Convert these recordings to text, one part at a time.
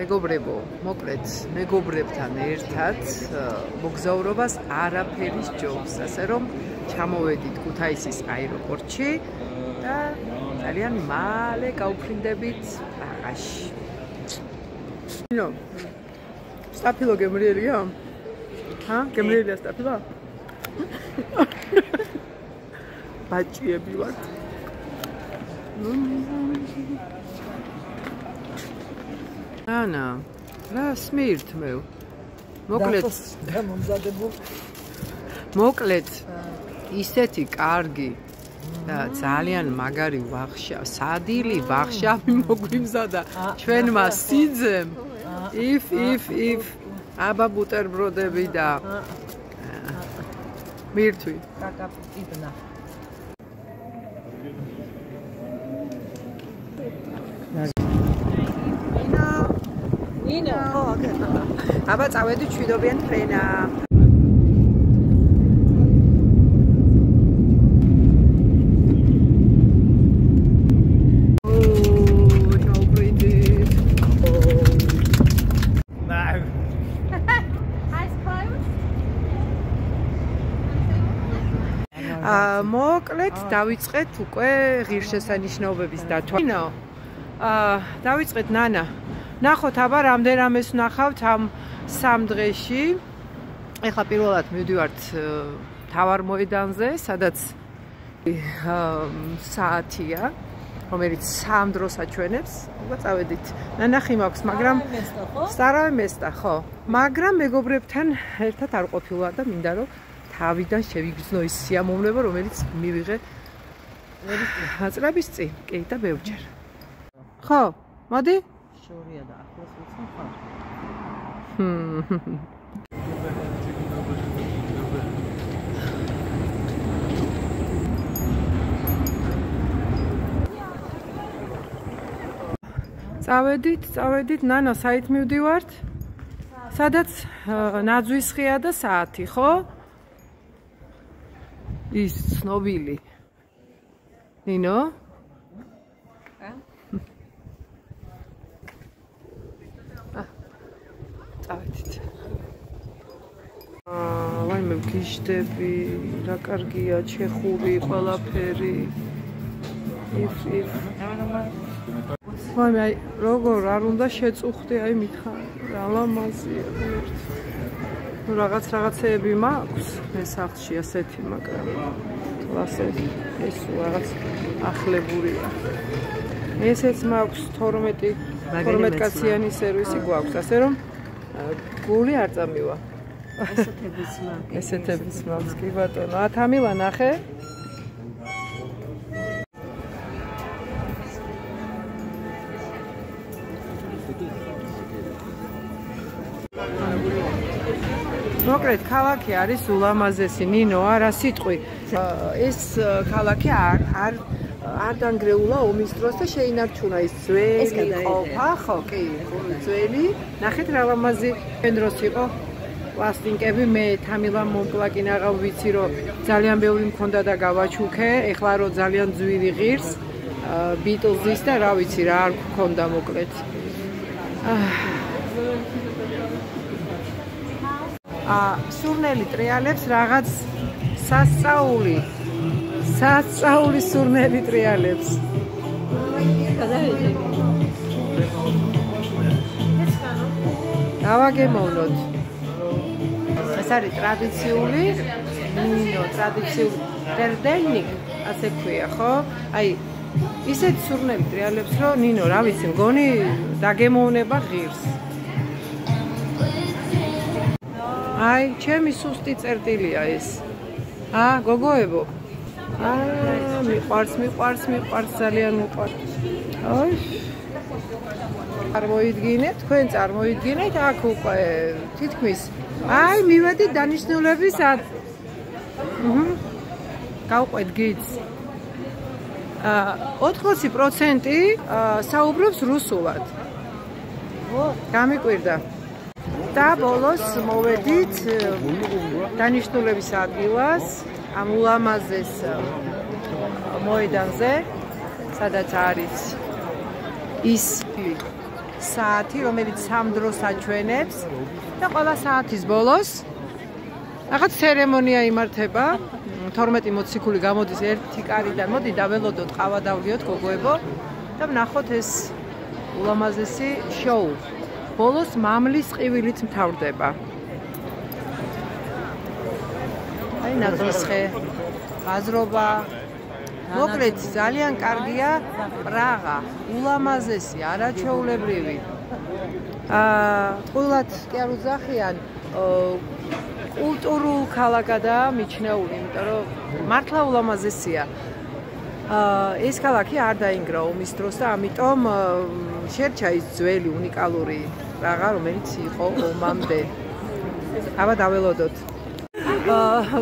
მეგობრებო, მოკლედ მეგობრებთან ერთად მოგზაურობას არაფერი სჯობს, ასე რომ ჩამოვედით ქუთაისის აეროპორტში და ძალიან მალე გავფრინდებით პრაღაში. ნო, სტაფილო გემრიელია? ჰა, გემრიელია სტაფილო? ბაჭიები ვართ. ანა, რა სმირთ მე? მოკლედ ისეთი კარგი და ძალიან მაგარი ვახშა, სადილი ვახშავი მოგვიმზადა ჩვენმა სიძემ. if აბა ბუტერბროდები და მირთვი. კაკაპიტნა. ნინო, აბა წავედი ჩვიდობიან ფრენა. მოკლედ დავიწყეთ უკვე ღირსშესანიშნაობების დათვალიერება. დავიწყეთ ნანა. ნახოთ აბა რამდენამეს ვნახავთ ამ 3 დღეში. ეხლა პირველად მივდივართ თავარ მოედანზე, სადაც საათია, რომელიც 3 დროს აჩვენებს. უკვე წავედით. ნანახი მაქვს, მაგრამ სარავე მესტა, ხო? მაგრამ მეგობრებთან ერთად არ ყოფილა და მინდა რომ თავიდან შევიგრძნო ის სიამოვნება, რომელიც მივიღე აწლების წინ. კი და ბევრჯერ. ხო, მოდი? შორია და ახლოს ვიცნობ ხარ. წავედით, ნანა, საით მივდივართ? სადაც ნაძვის ხეა და საათი, ხო? ის ცნობილი. ნინო? წავედით. ვაიმე ვგიჟდები, რა კარგია, ჩეხური, ყველაფერი. ვაიმე, როგორ არ უნდა შეწუხდე, აი მითხარ, რა ლამაზია ერთ. რაღაცეები მაქვს მე სახლში ასეთი, მაგრამ კლასები ეს რაღაც ახლებურია. ესეც მაქვს 12 კაციანი სერვისი გვაქვს, ასე რომ გული არ წამივა. ესეთების მაქვს, კი ბატონო. ათამილა ნახე. მოკლედ ქალაქი არის ულამაზესი, ნინო, არა სიტყვი. ეს ქალაქი არ დანგრეულა ომის დროს და შეინარჩუნა ის ძველი ყოფა, ხო, კი, ძველი. ნახეთ რა ლამაზი დროს იყო პლასტინკები, მე თამილამ მომკლაკინაღავ ვიცი რომ ძალიან ბევრი მქონდა და გავაჩუქე, ეხლა რომ ძალიან ძვირი ღირს, ბიტლზის და რა ვიცი რა არ გქონდა მოკლედ. სურნელი ტრიალებს რაღაც სასწაული სურნელი ტრიალებს. დავაგემოვნოთ. ეს არის ტრადიციული, ტერდელნიკ, ასე ქვია, ხო? აი, ისეთ სურნელი ტრიალებს, რომ ნინო, რა ვიცი, მგონი დაგემოვნება ღირს. აი, ჩემი სუსტი წერტილია ეს. გოგოებო. მიყვარს, ძალიან მიყვარს. აი. წარმოიდგინეთ, თქვენ წარმოიდგინეთ, აქ უკვე თითქმის აი, მივედით დანიშნულების გავყვეთ გიდს. 80% საუბრობს რუსულად. გამიკვირდა. და ბოლოს მოვედით დანიშნულების ადგილას, ამ ულამაზეს მოედანზე, სადაც არის ის საათი, რომელიც სამ დროს აჩვენებს და ყველა საათის ბოლოს რაღაც ცერემონია იმართება. 12 მოციქული გამოდის ერთი კარიდან. მოდი დაველოდოთ, ყავა დავლიოთ გოგოებო და ვნახოთ ეს ულამაზესი შოუ. ბოლოს მამლის ყივილით მთავრდება. აი ნაძვისხე, აზრობა. მოკლედ ძალიან კარგია პრაღა, ულამაზესი, არაჩვეულებრივი. ყოველად კი არ უძახიან კულტურულ ქალაქადაა მიჩნეული, იმიტომ რომ მართლა ულამაზესია. ეს ქალაქი არ დაინგრა ომის დროს და ამიტომ შერჩა ის ძველი უნიკალური პრაღა, რომელიც იყო ომამდე. აბა დაველოდოთ.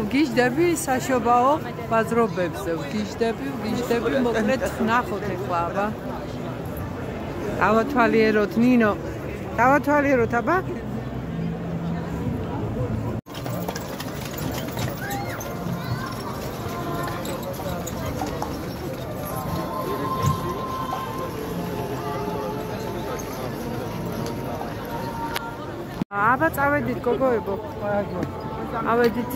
ვგიჟდები საშობაო ბაზრობებზე, ვგიჟდები, მოკლედ ვნახოთ ახლა, აბა. დავათვალიეროთ, ნინო. დავათვალიეროთ, აბა. აბა წავედით გოგოებო. ავედით.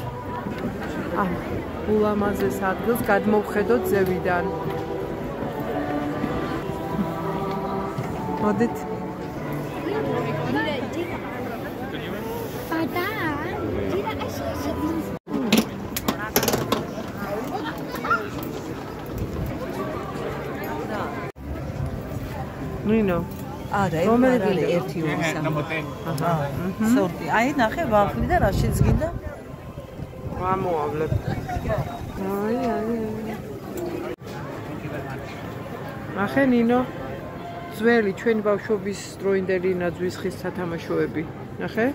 ულამაზეს ადგილს გადმოვხედოთ ზევიდან. მოდით. ნინო არა, რომელი ერთი ორი სამი. სორტი. აი ნახე ვაფლი და რა შეძგინდა? გამოავლებ. აი. ნახე ნინო. ძველი ჩვენი ბავშვობის დროინდელი ნაძვისხის სათამაშოები. ნახე?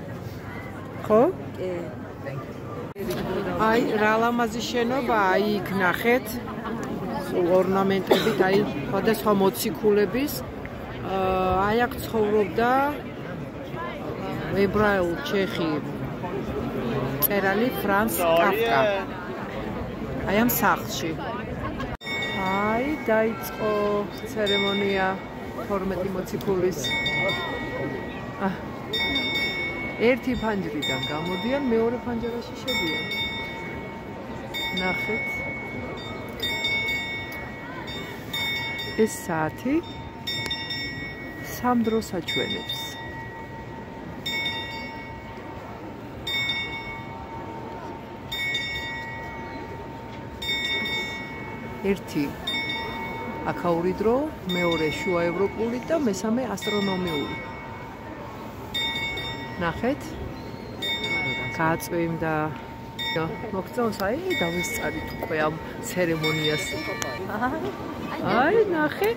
ხო? აი რა ლამაზი შენობა, აი იქ ნახეთ. ორნამენტებით, აი სხვადასხვა მოციქულების აი აქ ცხოვრობდა ებრაულ ჩეხი მწერალი ფრანც კაფკა. აი ამ სახლში. აი დაიწყო ცერემონია 12 მოციქულის. ერთი ფანჯრიდან გამოდიან, მეორე ფანჯრაში შედიან. ნახეთ. ეს საათი სამ დროს აჩვენებს. ერთი აქაური დრო, მეორე შუა ევროპული და მესამე ასტრონომიული. ნახეთ. გააწვიმდა. მოგწონს აი დავისწარით უკვე ამ ცერემონიას. აი ნახე.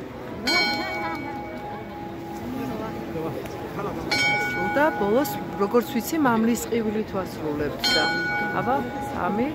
და ბოლოს როგორც ვიცი მამლის ყივილით ვასრულებთ და აბა 3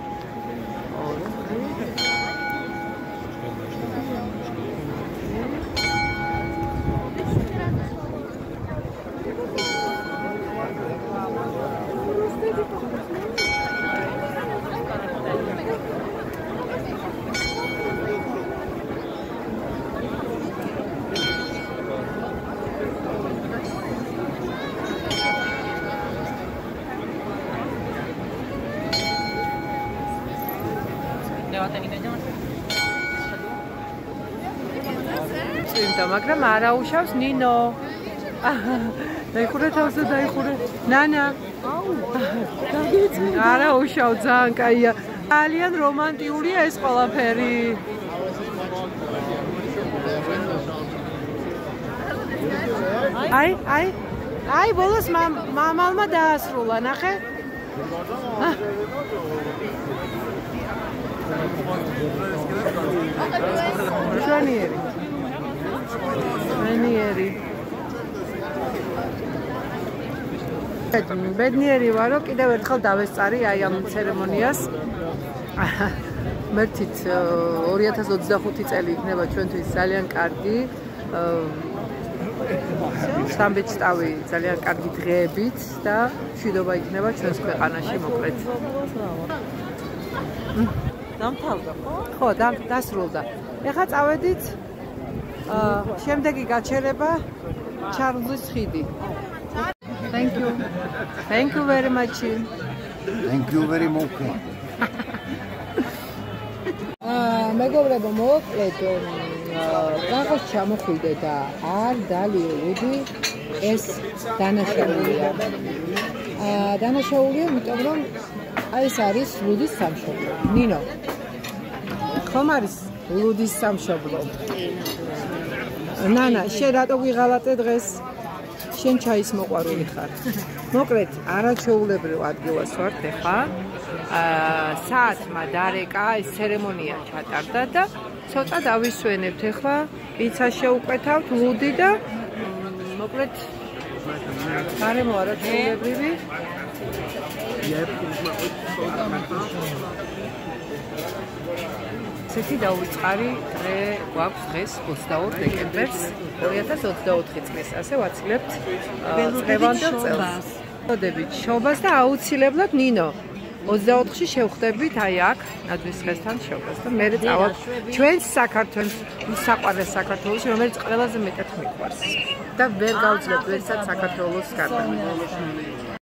წვიმდა, მაგრამ არ აუშავს ნინო. დაიხურე თავზე, დაიხურე. ნანა. არ აუშავ, ძალიან კაია. ძალიან რომანტიულია ეს ყველაფერი. აი, ბოლოს მამალმა დაასრულა, ნახე? შვენიერი. ბედნიერი ვარო, კიდევ ერთხელ დავესწარი აი ამ ცერემონიას. მერთით 2025 წელი იქნება ჩვენთვის ძალიან კარგი. სამბეჭდავი ძალიან კარგი დღეებით და მშვიდობა იქნება ჩვენს ქვეყანაში მოკლედ. დამთავრდა ხო? ხო, დასრულდა. ეხლა წავედით შემდეგი გაჩერება ჩარლზის ხიდი. Thank you. Thank you very much. Thank you very much. მეგობრებო, მოკლედ კახოს ჩამოხვიდე და არ დალიო ლუდი ეს დანაშაულია. დანაშაულია, იმიტომ რომ აი ეს არის ლუდის სამშობლო. ნინო. ხომ არის ლუდის სამშობლო? ნანა, შენ რატო ვიღალატე დღეს? შენ ჩაის მოყვარული ხარ. მოკლედ, არაჩვეულებრივ ადგილას ვართ ახლა. საათმა დარეკა, ეს ცერემონია ჩატარდა და ცოტა დავისვენებთ ახლა. პიცა შევუკვეთავთ, ლუდი და მოკლედ გარემო არაჩვეულებრივი. ესეთი დაუწყარი დღე გვაქვს დღეს 22 დეკემბერს 2024 წლის. ასე ვაცლებთ წლევანდელ წელს. ვწოდებით შობას და აუცილებლად ნინო 24-ში შევხვდებით აი აქ ნადვის დღესთან შობას და მე წავალ ჩვენს საქართველოს საყვარელ საქართველოს რომელიც ყველაზე მეტად მიყვარს და ვერ გავძლებ ვერცად საქართველოს გარდა.